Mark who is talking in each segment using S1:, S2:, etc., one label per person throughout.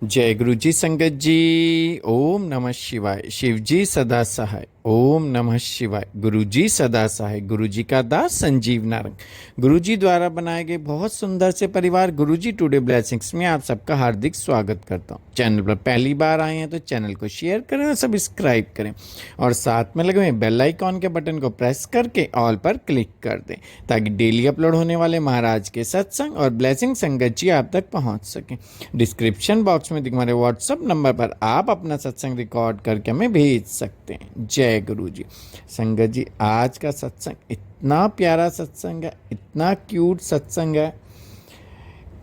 S1: जय गुरु जी संगत जी। ओम नमः शिवाय। शिव जी सदा सहाय। ओम नमः शिवाय। गुरु जी सदा सहाय। गुरु जी का दास संजीव नारंग। गुरु जी द्वारा बनाए गए बहुत सुंदर से परिवार गुरु जी टुडे ब्लेसिंग्स में आप सबका हार्दिक स्वागत करता हूँ। चैनल पर पहली बार आए हैं तो चैनल को शेयर करें और सब्सक्राइब करें और साथ में लगे हुए बेल आइकॉन के बटन को प्रेस करके ऑल पर क्लिक कर दें ताकि डेली अपलोड होने वाले महाराज के सत्संग और ब्लेसिंग संगत जी आप तक पहुँच सकें। डिस्क्रिप्शन बॉक्स में हमारे व्हाट्सएप नंबर पर आप अपना सत्संग रिकॉर्ड करके हमें भेज सकते हैं। जय गुरु जी। संगत जी, आज का सत्संग इतना प्यारा सत्संग है, इतना क्यूट सत्संग है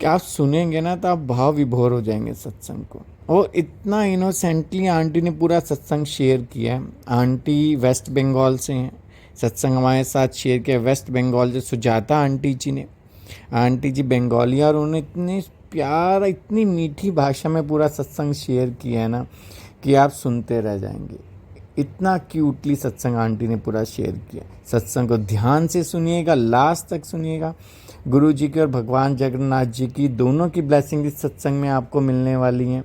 S1: कि आप सुनेंगे ना तो आप भाव विभोर हो जाएंगे सत्संग को। और इतना इनोसेंटली आंटी ने पूरा सत्संग शेयर किया है। आंटी वेस्ट बंगाल से हैं। सत्संग हमारे साथ शेयर किया वेस्ट बंगाल से सुजाता आंटी जी ने। आंटी जी बंगाली और उन्होंने इतनी प्यार, इतनी मीठी भाषा में पूरा सत्संग शेयर किया है ना कि आप सुनते रह जाएंगे। इतना क्यूटली सत्संग आंटी ने पूरा शेयर किया। सत्संग को ध्यान से सुनिएगा, लास्ट तक सुनिएगा। गुरु जी की और भगवान जगन्नाथ जी की दोनों की ब्लेसिंग इस सत्संग में आपको मिलने वाली हैं।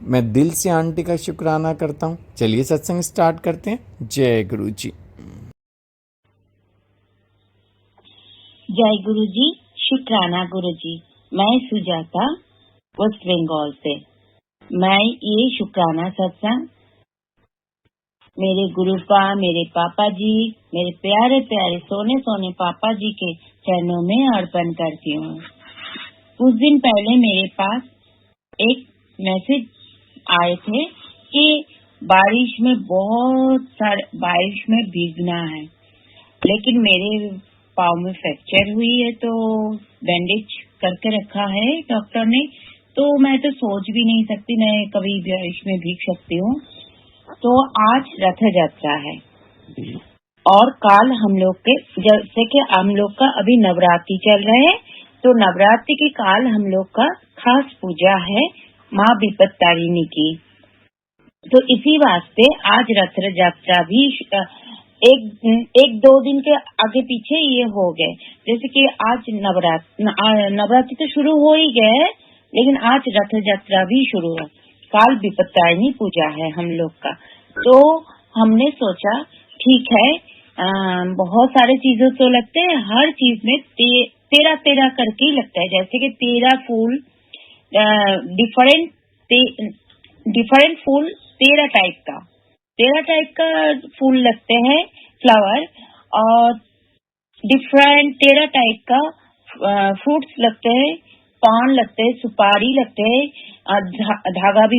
S1: मैं दिल से आंटी का शुक्राना करता हूँ। चलिए सत्संग स्टार्ट करते हैं। जय गुरु जी।
S2: जय गुरु जी, शुक्राना गुरु जी। मैं सुजाता वेस्ट बंगाल से। मैं ये शुक्राना सत्संग मेरे गुरु का, मेरे पापा जी, मेरे प्यारे प्यारे सोने सोने पापा जी के चरणों में अर्पण करती हूँ। कुछ दिन पहले मेरे पास एक मैसेज आए थे कि बारिश में बारिश में भीगना है, लेकिन मेरे पाँव में फ्रैक्चर हुई है तो बैंडेज करके रखा है डॉक्टर ने। तो मैं तो सोच भी नहीं सकती मैं कभी बारिश में भीग सकती हूँ। तो आज रथ यात्रा है और काल हम लोग के, जैसे कि हम लोग का अभी नवरात्रि चल रहे हैं, तो नवरात्रि के काल हम लोग का खास पूजा है माँ विपत्तारिणी की। तो इसी वास्ते आज रथ यात्रा भी एक दो दिन के आगे पीछे ये हो गए। जैसे कि आज नवरात्रि तो शुरू हो ही गए, लेकिन आज रथ यात्रा भी शुरू है। काल विपत्तारिणी पूजा है हम लोग का। तो हमने सोचा ठीक है, बहुत सारे चीजों तो लगते हैं, हर चीज में तेरह तेरह करके ही लगता है। जैसे कि 13 फूल, डिफरेंट फूल 13 टाइप का फूल लगते हैं, फ्लावर, और डिफरेंट 13 टाइप का फ्रूट्स लगते हैं, पान लगते हैं, सुपारी लगते हैं, धागा भी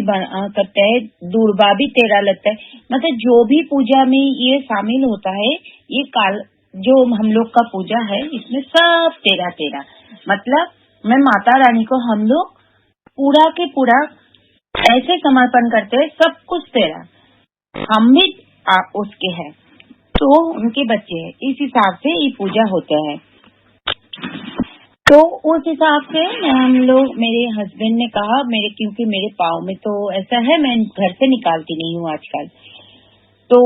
S2: करते हैं, दूर्बा भी 13 लगता है। मतलब जो भी पूजा में ये शामिल होता है, ये काल जो हम लोग का पूजा है इसमें सब 13 मतलब मैं माता रानी को हम लोग पूरा के पूरा ऐसे समर्पण करते हैं, सब कुछ 13। हम भी उसके हैं तो उनके बच्चे हैं, इस हिसाब से ये पूजा होता है। तो उस हिसाब से हम लोग, मेरे हस्बैंड ने कहा, क्योंकि मेरे पाँव में तो ऐसा है, मैं घर से निकालती नहीं हूँ आजकल, तो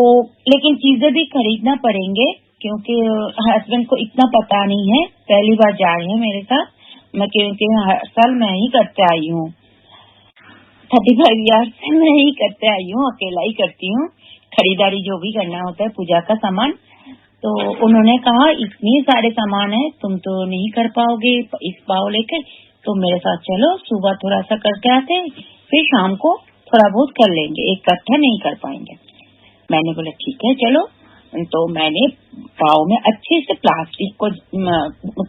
S2: लेकिन चीजें भी खरीदना पड़ेंगे क्योंकि हस्बैंड को इतना पता नहीं है, पहली बार जा रहे हैं मेरे साथ। मैं क्योंकि हर साल मैं ही करते आई हूँ, 35 ईयर से मैं ही करते आई हूँ, अकेला ही करती हूँ खरीदारी जो भी करना होता है पूजा का सामान। तो उन्होंने कहा इतने सारे सामान है, तुम तो नहीं कर पाओगे इस पाव लेकर, तो मेरे साथ चलो, सुबह थोड़ा सा करके आते, फिर शाम को थोड़ा बहुत कर लेंगे, इकट्ठा नहीं कर पाएंगे। मैंने बोला ठीक है चलो। तो मैंने पाव में अच्छे से प्लास्टिक को,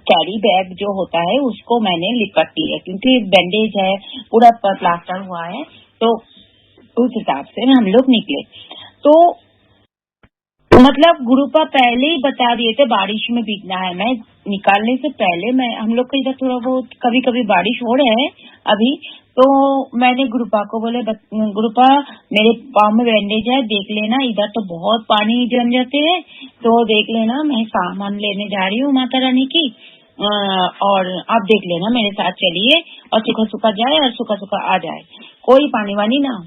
S2: कैरी बैग जो होता है उसको मैंने लिपट लिया, क्योंकि बैंडेज है, पूरा प्लास्टर हुआ है, तो उस हिसाब से हम लोग निकले। तो मतलब गुरुपा पहले ही बता दिए थे बारिश में भीगना है। मैं निकालने से पहले, हम लोग का इधर थोड़ा बहुत कभी कभी बारिश हो रहे है अभी, तो मैंने गुरुपा को बोले, गुरुपा मेरे पाँव में बैंडेज है, देख लेना, इधर तो बहुत पानी जम जाते हैं, तो देख लेना, मैं सामान लेने जा रही हूँ माता रानी की, और आप देख लेना, मेरे साथ चलिए, और सूखा सूखा जाए और सूखा सूखा आ जाए, कोई पानी वानी ना हो।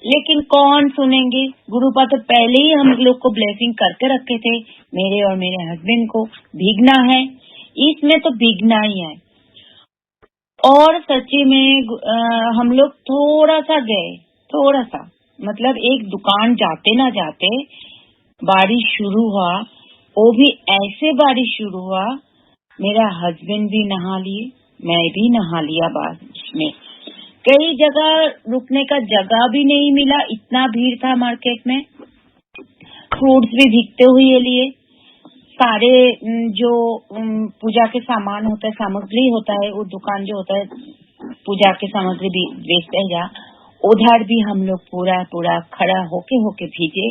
S2: लेकिन कौन सुनेंगे, गुरुपा तो पहले ही हम लोग को ब्लेसिंग करके रखे थे, मेरे और मेरे हस्बैंड को भीगना है, इसमें तो भीगना ही है। और सच्ची में हम लोग थोड़ा सा गए, थोड़ा सा मतलब एक दुकान जाते ना जाते बारिश शुरू हुआ। वो भी ऐसे बारिश शुरू हुआ, मेरा हस्बैंड भी नहा लिए, मैं भी नहा लिया बारिश में। कई जगह रुकने का जगह भी नहीं मिला, इतना भीड़ था मार्केट में। फ्रूट्स भी भीगते हुए लिए, सारे जो पूजा के सामान होता है, सामग्री होता है, वो दुकान जो होता है पूजा के सामग्री भी बेचते हैं जहाँ, उधर भी हम लोग पूरा पूरा खड़ा होके भीगे,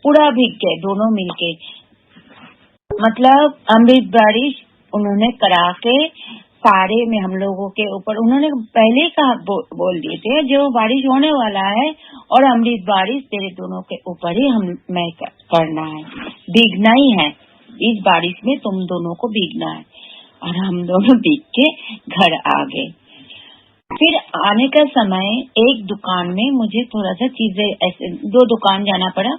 S2: पूरा भीग गए दोनों मिलके। मतलब अमृत बारिश उन्होंने करा के सारे में हम लोगों के ऊपर, उन्होंने पहले ही कहा बोल दिए थे जो बारिश होने वाला है और अमृत बारिश तेरे दोनों के ऊपर ही मैं करना है, भीगना ही है, इस बारिश में तुम दोनों को भीगना है। और हम दोनों भीग के घर आ गए। फिर आने का समय एक दुकान में मुझे थोड़ा सा चीजें, ऐसे 2 दुकान जाना पड़ा।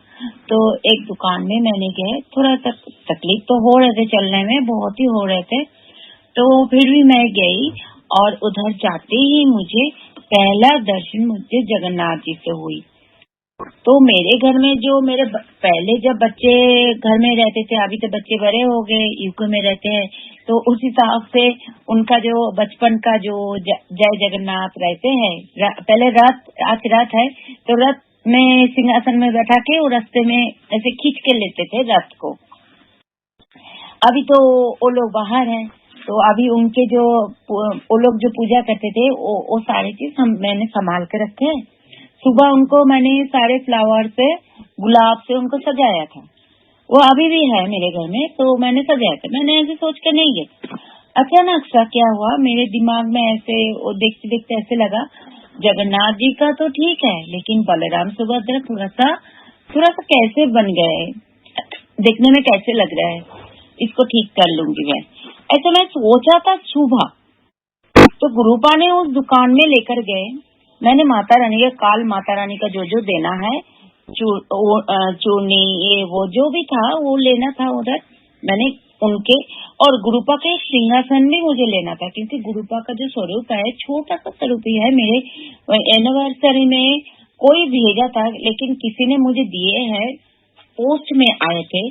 S2: तो एक दुकान में मैंने गए, थोड़ा सा तकलीफ तो हो रहे थे, चलने में बहुत ही हो रहे थे, तो फिर भी मैं गई। और उधर जाते ही मुझे पहला दर्शन मुझे जगन्नाथ जी से हुई। तो मेरे घर में जो मेरे पहले जब बच्चे घर में रहते थे, अभी तो बच्चे बड़े हो गए, यूके में रहते हैं, तो उस हिसाब से उनका जो बचपन का जो जय जगन्नाथ रहते हैं, पहले रथ, आज रथ है तो रथ में सिंहासन में बैठा के वो रास्ते में ऐसे खींच के लेते थे रथ को। अभी तो वो लोग बाहर हैं, तो अभी उनके जो वो लोग जो पूजा करते थे वो सारी चीज मैंने संभाल के रखे। सुबह उनको मैंने सारे फ्लावर से, गुलाब से उनको सजाया था, वो अभी भी है मेरे घर में, तो मैंने सजाया था। मैंने ऐसे सोच कर नहीं गई। अचानक सा क्या हुआ मेरे दिमाग में, ऐसे वो देखते देखते ऐसे लगा जगन्नाथ जी का तो ठीक है, लेकिन बलराम सुभद्रा थोड़ा सा कैसे बन गए, देखने में कैसे लग रहा है, इसको ठीक कर लूंगी मैं, ऐसे मैं सोचा था। सुबह तो गुरुपा ने उस दुकान में लेकर गए, मैंने माता रानी का माता रानी का जो देना है, चूर्णी ये वो जो भी था वो लेना था उधर मैंने उनके। और गुरुपा के सिंहासन भी मुझे लेना था, क्योंकि गुरुपा का जो स्वरूप है छोटा सा स्वरूप ही है। मेरे एनिवर्सरी में कोई भेजा था, लेकिन किसी ने मुझे दिए हैं, पोस्ट में आए थे,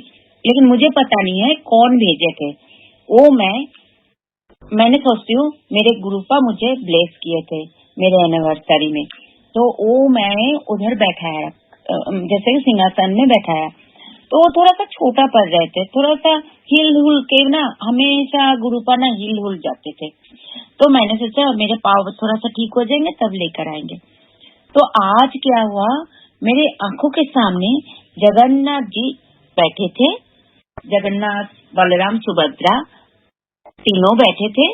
S2: लेकिन मुझे पता नहीं है कौन भेजे थे वो। मैंने सोचती हूँ मेरे गुरुपा मुझे ब्लेस किए थे मेरे एनिवर्सरी में, तो वो मैं उधर बैठाया, जैसे कि सिंहासन में बैठाया, तो वो थोड़ा सा छोटा पड़ रहे थे, थोड़ा सा हिल हुल के ना, हमेशा गुरुपा ना हिल हुल जाते थे। तो मैंने सोचा मेरे पाँव थोड़ा सा ठीक हो जाएंगे तब लेकर आएंगे। तो आज क्या हुआ, मेरे आंखों के सामने जगन्नाथ जी बैठे थे, जगन्नाथ बलराम सुभद्रा तीनों बैठे थे,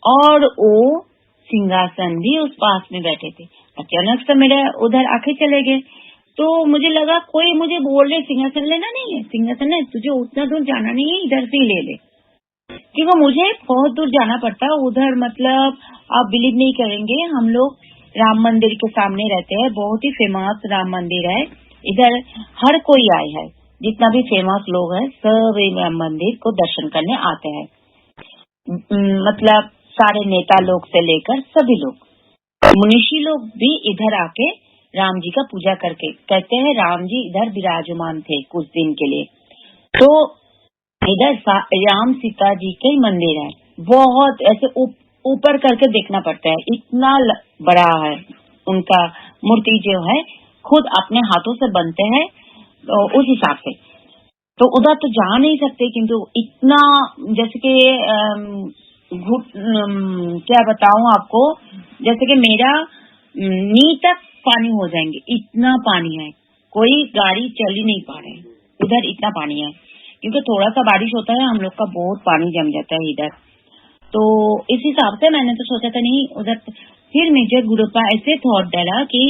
S2: और वो सिंहासन भी उस पास में बैठे थे। अचानक से मेरे उधर आंखें चले गए, तो मुझे लगा कोई मुझे बोल रहे सिंहासन लेना नहीं है, सिंहासन है, तुझे उतना दूर जाना नहीं है, इधर से ही ले ले, क्योंकि मुझे बहुत दूर जाना पड़ता उधर। मतलब आप बिलीव नहीं करेंगे, हम लोग राम मंदिर के सामने रहते हैं, बहुत ही फेमस राम मंदिर है इधर, हर कोई आए है, जितना भी फेमस लोग है सब राम मंदिर को दर्शन करने आते हैं। मतलब सारे नेता लोग से लेकर सभी लोग, मुनीषी लोग भी इधर आके राम जी का पूजा करके, कहते हैं राम जी इधर विराजमान थे कुछ दिन के लिए। तो इधर राम सीता जी के मंदिर है, बहुत ऐसे ऊपर करके देखना पड़ता है, इतना बड़ा है उनका मूर्ति जो है, खुद अपने हाथों से बनते हैं, तो उस हिसाब से तो उधर तो जा नहीं सकते, किंतु इतना जैसे कि क्या बताऊं आपको, जैसे कि मेरा नी तक पानी हो जाएंगे, इतना पानी है, कोई गाड़ी चल ही नहीं पा रहे, उधर इतना पानी है, क्योंकि थोड़ा सा बारिश होता है हम लोग का बहुत पानी जम जाता है इधर। तो इस हिसाब से मैंने तो सोचा था नहीं उधर, फिर मुझे गुरुपा ऐसे थॉट डाला कि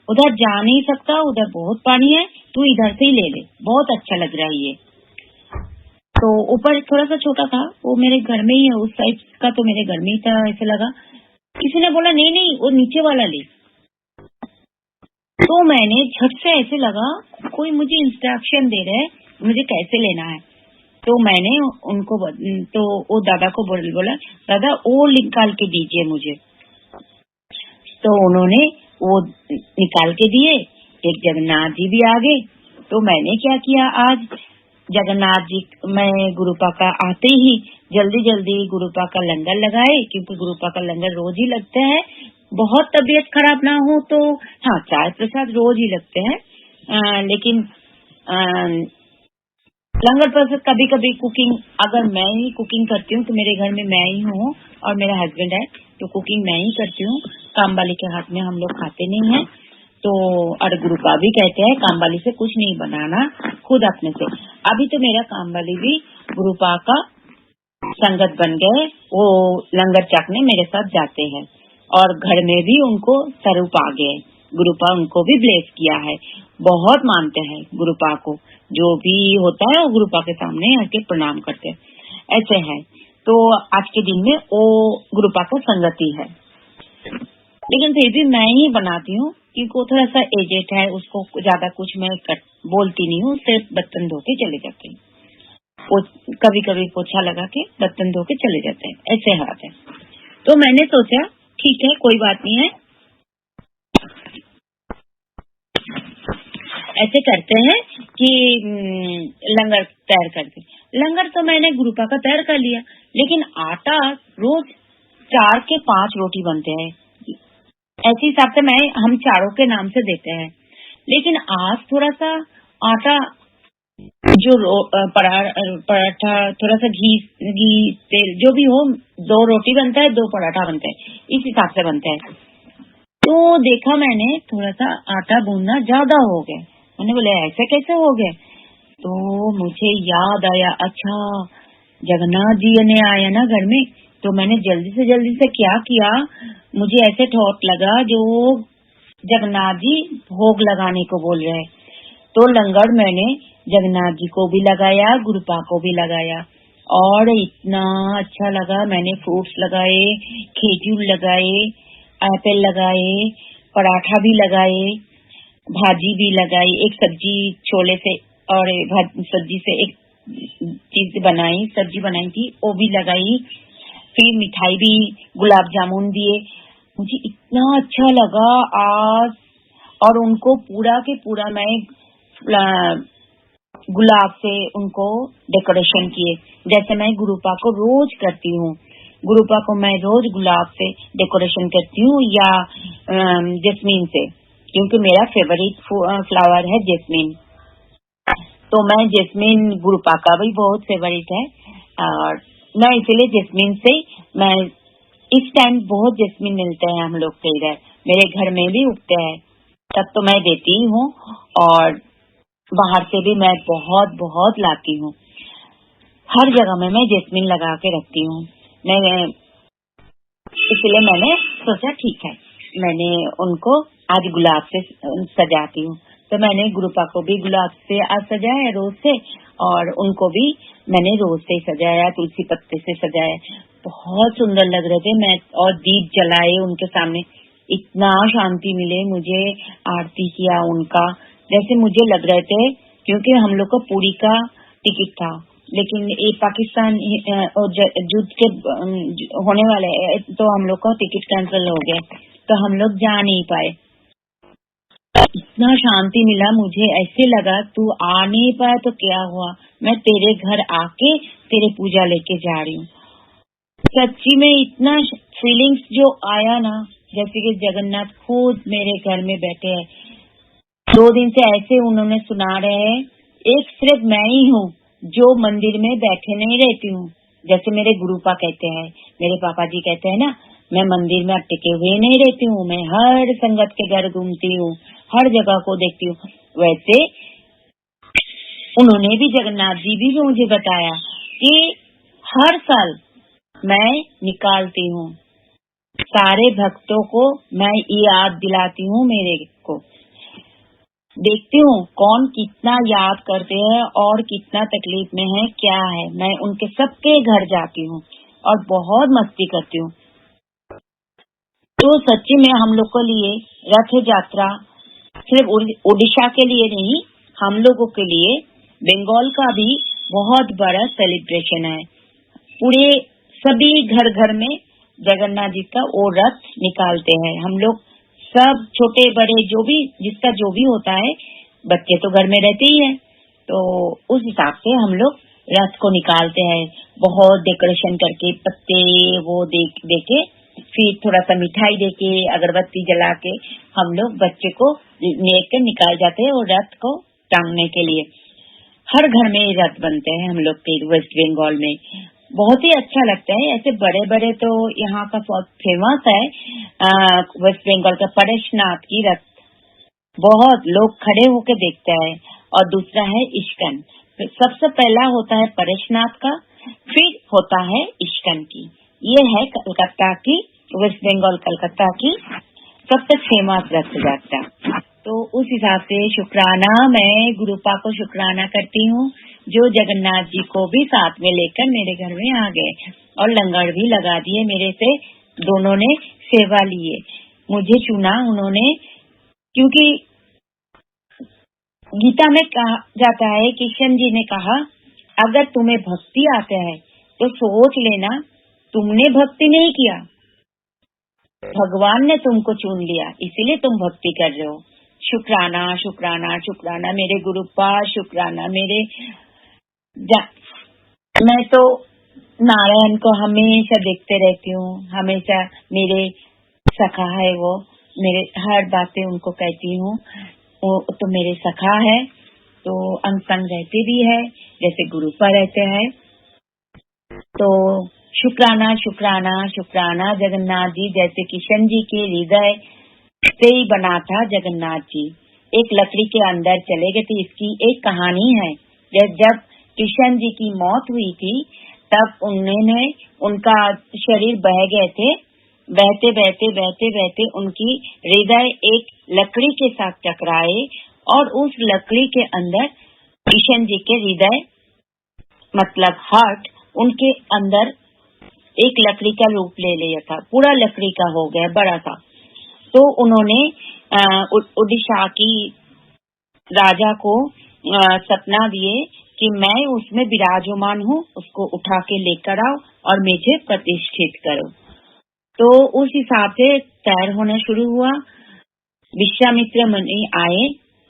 S2: उधर जा नहीं सकता, उधर बहुत पानी है, तू इधर से ही ले ले, बहुत अच्छा लग रहा है ये। तो ऊपर थोड़ा सा छोटा था, वो मेरे घर में ही है, उस साइड का तो मेरे घर में ही था, ऐसे लगा। किसी ने बोला नहीं नहीं वो नीचे वाला ले, तो मैंने झट से ऐसे लगा कोई मुझे इंस्ट्रक्शन दे रहा है मुझे कैसे लेना है। तो मैंने उनको तो वो दादा को बोला दादा वो निकाल के दीजिए मुझे, तो उन्होंने वो निकाल के दिए। एक जगन्नाथ जी भी आ गए। तो मैंने क्या किया, आज जगन्नाथ जी मैं गुरुपा का आते ही जल्दी जल्दी गुरुपा का लंगर लगाए, क्योंकि गुरुपा का लंगर रोज ही लगता है। बहुत तबीयत खराब ना हो तो हाँ, चाय प्रसाद रोज ही लगते हैं। लेकिन लंगर प्रसाद कभी कभी कुकिंग, अगर मैं ही कुकिंग करती हूँ तो मेरे घर में मैं ही हूँ और मेरा हस्बैंड है, तो कुकिंग मैं ही करती हूँ। काम वाली के हाथ में हम लोग खाते नहीं हैं। तो और गुरुपा भी कहते हैं काम वाली से कुछ नहीं बनाना, खुद अपने से। अभी तो मेरा काम वाली भी गुरुपा का संगत बन गए, वो लंगर चाकने मेरे साथ जाते हैं और घर में भी उनको स्वरूप आ गए। गुरुपा उनको भी ब्लेस किया है, बहुत मानते हैं गुरुपा को। जो भी होता है वो गुरुपा के सामने आके प्रणाम करते हैं, ऐसे है। तो आज के दिन में वो गुरुपा का संगति है, लेकिन फिर भी मैं ही बनाती हूँ क्योंकि वो थोड़ा सा एजेड है, उसको ज्यादा कुछ मैं बोलती नहीं हूँ, सिर्फ बर्तन धो के चले जाते हैं। कभी कभी पोछा लगा के बर्तन धो के चले जाते हैं, ऐसे हाथ है। तो मैंने सोचा ठीक है, कोई बात नहीं है, ऐसे करते हैं कि लंगर तैयार करते। लंगर तो मैंने गुरुपा का तैयार कर लिया, लेकिन आटा रोज 4 के 5 रोटी बनते हैं, ऐसे हिसाब से हम चारों के नाम से देते हैं। लेकिन आज थोड़ा सा आटा जो पराठा, थोड़ा सा घी तेल जो भी हो, 2 रोटी बनता है, 2 पराठा बनता है, इस हिसाब से बनता है। तो देखा मैंने थोड़ा सा आटा गूंदना ज्यादा हो गया। मैंने बोले ऐसे कैसे हो गए? तो मुझे याद आया, अच्छा जगन्नाथ जी ने आया ना घर में, तो मैंने जल्दी से क्या किया, मुझे ऐसे थॉट लगा जो जगन्नाथ जी भोग लगाने को बोल रहे हैं, तो लंगर मैंने जगन्नाथ जी को भी लगाया, गुरुपा को भी लगाया, और इतना अच्छा लगा। मैंने फ्रूट्स लगाए, खेजूर लगाए, एप्पल लगाए, पराठा भी लगाए, भाजी भी लगाई, एक सब्जी छोले से और सब्जी से एक चीज बनाई, सब्जी बनाई थी, वो भी लगाई। फिर मिठाई भी, गुलाब जामुन दिए। मुझे इतना अच्छा लगा आज। और उनको पूरा के पूरा मैं गुलाब से उनको डेकोरेशन किए, जैसे मैं गुरुपा को रोज करती हूँ। गुरुपा को मैं रोज गुलाब से डेकोरेशन करती हूँ या जैस्मीन से, क्योंकि मेरा फेवरेट फ्लावर है जैस्मीन। तो मैं जैस्मीन, गुरुपा का भी बहुत फेवरेट है, और मैं इसीलिए जैस्मीन से, मैं इस टाइम बहुत जैस्मीन मिलते हैं हम लोग के इधर, मेरे घर में भी उगते हैं, तब तो मैं देती ही हूँ, और बाहर से भी मैं बहुत बहुत लाती हूँ। हर जगह में मैं जैस्मीन लगा के रखती हूँ। इसलिए मैंने सोचा ठीक है, मैंने उनको आज गुलाब से सजाती हूँ। तो मैंने गुरुपा को भी गुलाब से आज सजाया, रोज से, और उनको भी मैंने रोज से सजाया, तुलसी पत्ते से सजाया। बहुत सुंदर लग रहे थे मैं, और दीप जलाए उनके सामने, इतना शांति मिले मुझे। आरती किया उनका, जैसे मुझे लग रहे थे, क्योंकि हम लोग को पुरी का टिकट था, लेकिन ये पाकिस्तान युद्ध के होने वाले, तो हम लोग का टिकट कैंसिल हो गया, तो हम लोग जा नहीं पाए। इतना शांति मिला मुझे, ऐसे लगा तू आ नहीं पाया तो क्या हुआ, मैं तेरे घर आके तेरे पूजा लेके जा रही हूँ। सच्ची में इतना फीलिंग्स जो आया ना, जैसे कि जगन्नाथ खुद मेरे घर में बैठे हैं। 2 दिन से ऐसे उन्होंने सुना रहे हैं, एक सिर्फ मैं ही हूँ जो मंदिर में बैठे नहीं रहती हूँ, जैसे मेरे गुरुपा कहते हैं, मेरे पापा जी कहते हैं ना, मैं मंदिर में अटके हुए नहीं रहती हूँ, मैं हर संगत के घर घूमती हूँ, हर जगह को देखती हूँ। वैसे उन्होंने भी, जगन्नाथ जी भी मुझे बताया कि हर साल मैं निकालती हूँ, सारे भक्तों को मैं याद दिलाती हूँ, मेरे को देखती हूँ कौन कितना याद करते हैं और कितना तकलीफ में है, क्या है। मैं उनके सबके घर जाती हूँ और बहुत मस्ती करती हूँ। तो सच्ची में हम लोग के लिए रथ यात्रा सिर्फ उड़ीसा के लिए नहीं, हम लोगों के लिए बंगाल का भी बहुत बड़ा सेलिब्रेशन है। पूरे सभी घर घर में जगन्नाथ जी का वो रथ निकालते हैं। हम लोग सब छोटे बड़े जो भी जिसका जो भी होता है, बच्चे तो घर में रहते ही हैं, तो उस हिसाब से हम लोग रथ को निकालते हैं, बहुत डेकोरेशन करके, पत्ते वो देके फिर थोड़ा सा मिठाई देके अगरबत्ती जला के हम लोग बच्चे को लेकर निकाल जाते हैं और रथ को टांगने के लिए। हर घर में रथ बनते हैं हम लोग के वेस्ट बंगाल में, बहुत ही अच्छा लगता है। ऐसे बड़े बड़े तो यहाँ का बहुत फेमस है वेस्ट बंगाल का परेशनाथ की रथ, बहुत लोग खड़े होकर देखते हैं। और दूसरा है इस्कन, सबसे पहला होता है परेशनाथ का, फिर होता है इस्कन की। ये है कलकत्ता की, वेस्ट बंगाल कलकत्ता की सबसे फेमस रथ यात्रा। तो उस हिसाब से शुक्राना, मैं गुरुपा को शुक्राना करती हूँ जो जगन्नाथ जी को भी साथ में लेकर मेरे घर में आ गए और लंगर भी लगा दिए मेरे से, दोनों ने सेवा लिए, मुझे चुना उन्होंने। क्योंकि गीता में कहा जाता है, कृष्ण जी ने कहा अगर तुम्हें भक्ति आता है तो सोच लेना तुमने भक्ति नहीं किया, भगवान ने तुमको चुन लिया, इसीलिए तुम भक्ति कर रहे हो। शुक्राना शुक्राना शुक्राना मेरे गुरुपा, शुक्राना मेरे मैं तो नारायण को हमेशा देखते रहती हूँ, हमेशा मेरे सखा है वो, मेरे हर बातें उनको कहती हूँ, वो तो मेरे सखा है, तो अंग संग रहते भी है जैसे गुरुपा रहते हैं। तो शुक्राना शुक्राना शुक्राना जगन्नाथ जी, जैसे किशन जी के हृदय से ही बना था जगन्नाथ जी, एक लकड़ी के अंदर चले गए थे। इसकी एक कहानी है, जब किशन जी की मौत हुई थी तब उन्होंने उनका शरीर बह गए थे, बहते बहते बहते बहते उनकी हृदय एक लकड़ी के साथ टकराए और उस लकड़ी के अंदर किशन जी के हृदय मतलब हार्ट उनके अंदर एक लकड़ी का रूप ले लिया था, पूरा लकड़ी का हो गया बड़ा सा। तो उन्होंने उड़ीसा की राजा को सपना दिए कि मैं उसमें विराजमान हूँ, उसको उठा के लेकर आओ और मुझे प्रतिष्ठित करो। तो उस हिसाब से तैयार होना शुरू हुआ। विश्वामित्र मुनि आए,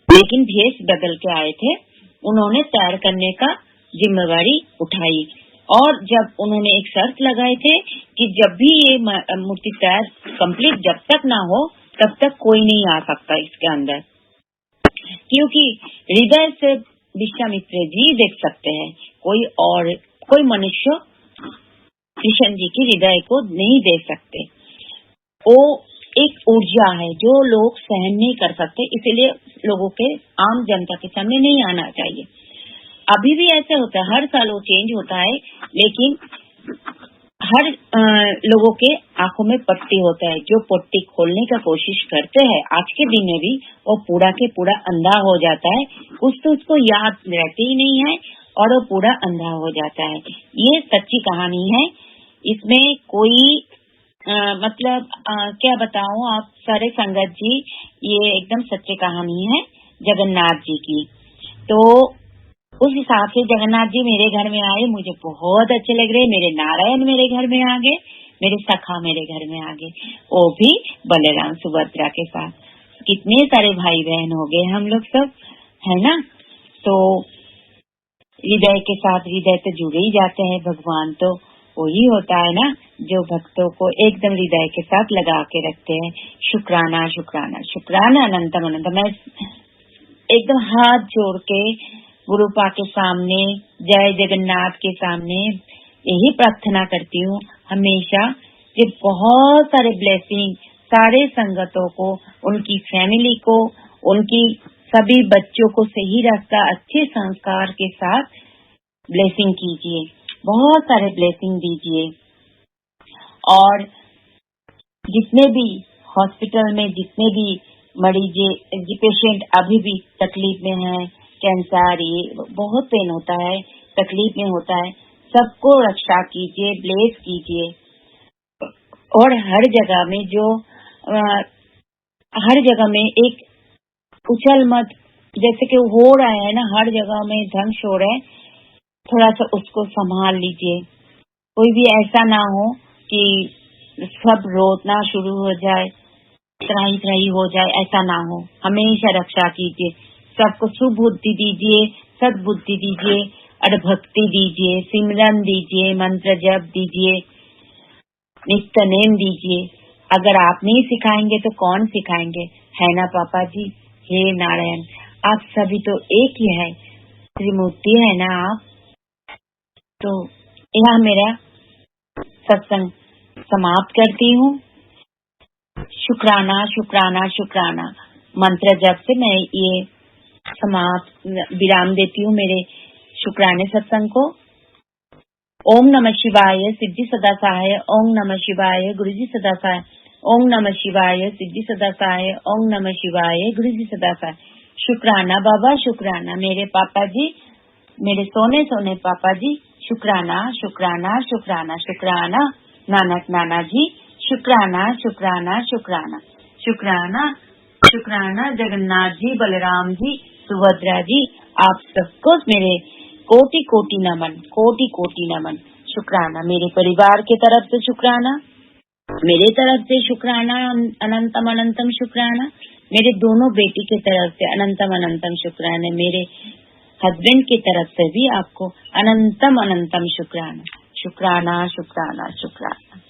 S2: लेकिन भेष बदल के आए थे, उन्होंने तैयार करने का जिम्मेवारी उठाई और जब उन्होंने एक शर्त लगाए थे कि जब भी ये मूर्ति तैयार कंप्लीट जब तक ना हो तब तक कोई नहीं आ सकता इसके अंदर, क्योंकि हृदय से विश्वामित्र जी देख सकते हैं, कोई मनुष्य कृष्ण जी की हृदय को नहीं देख सकते। वो एक ऊर्जा है जो लोग सहन नहीं कर सकते, इसलिए लोगों के आम जनता के सामने नहीं आना चाहिए। अभी भी ऐसे होता है, हर साल वो चेंज होता है, लेकिन हर लोगों के आंखों में पट्टी होता है, जो पट्टी खोलने का कोशिश करते हैं आज के दिन में भी वो पूरा के पूरा अंधा हो जाता है, कुछ तो उसको याद रहती ही नहीं है और वो पूरा अंधा हो जाता है। ये सच्ची कहानी है, इसमें कोई क्या बताऊं आप सारे संगत जी, ये एकदम सच्ची कहानी है जगन्नाथ जी की। तो उस हिसाब से जगन्नाथ जी मेरे घर में आए, मुझे बहुत अच्छे लग रहे। मेरे नारायण मेरे घर में आ गए, मेरे सखा मेरे घर में आ गए, वो भी बलराम सुभद्रा के साथ। कितने सारे भाई बहन हो गए हम लोग सब, है ना। तो हृदय के साथ हृदय तो जुड़े ही जाते हैं, भगवान तो वही होता है ना जो भक्तों को एकदम हृदय के साथ लगा के रखते हैं। शुक्राना शुक्राना शुक्राना अनंतम अनंत। मैं एकदम हाथ जोड़ के गुरुपा के सामने, जय जगन्नाथ के सामने यही प्रार्थना करती हूँ हमेशा कि बहुत सारे ब्लेसिंग सारे संगतों को, उनकी फैमिली को, उनकी सभी बच्चों को सही रास्ता अच्छे संस्कार के साथ ब्लेसिंग कीजिए, बहुत सारे ब्लेसिंग दीजिए। और जितने भी हॉस्पिटल में जितने भी मरीज पेशेंट अभी भी तकलीफ में हैं, कैंसर, ये बहुत पेन होता है, तकलीफ में होता है, सबको रक्षा कीजिए, ब्लेस कीजिए। और हर जगह में एक उछल मत, जैसे कि हो रहा है ना, हर जगह में ध्वंस हो रहा है, थोड़ा सा उसको संभाल लीजिए। कोई भी ऐसा ना हो कि सब रोना शुरू हो जाए, त्राही हो जाए, ऐसा ना हो। हमेशा रक्षा कीजिए, सबको सुबुद्धि दीजिए, सद्बुद्धि दीजिए, अड़भक्ति दीजिए, सिमरन दीजिए, मंत्र जप दीजिए, नित्य नेम दीजिए। अगर आप नहीं सिखाएंगे तो कौन सिखाएंगे, है ना पापा जी। हे नारायण, आप सभी तो एक ही है, त्रिमूर्ति है ना आप। तो यह मेरा सत्संग समाप्त करती हूँ। शुक्राना शुक्राना शुक्राना मंत्र जप से मैं ये समाप्त विराम देती हूँ मेरे शुक्राने सत्संग को। ओम नमः शिवाय, सिद्धि सदा सहाय। ओम नमः शिवाय, गुरुजी सदा सहाय। ओम नमः शिवाय, सिद्धि सदा सहाय। ओम नमः शिवाय, गुरुजी सदा सहाय। शुक्राना बाबा, शुक्राना मेरे पापा जी, मेरे सोने सोने पापा जी। शुक्राना शुक्राना शुक्राना शुक्राना नानक नाना जी। शुक्राना शुक्राना शुक्राना शुक्राना शुक्राना जगन्नाथ जी, बलराम जी, सुभद्रा जी। आप सबको मेरे कोटि कोटि नमन, कोटि कोटि नमन। शुक्राना मेरे परिवार के तरफ से, शुक्राना मेरे तरफ से, शुक्राना अनंतम अनंतम शुक्राना। मेरे दोनों बेटी के तरफ से अनंतम अनंतम शुक्राना। मेरे हस्बैंड की तरफ से भी आपको अनंतम अनंतम शुक्राना। शुक्राना शुक्राना शुक्राना।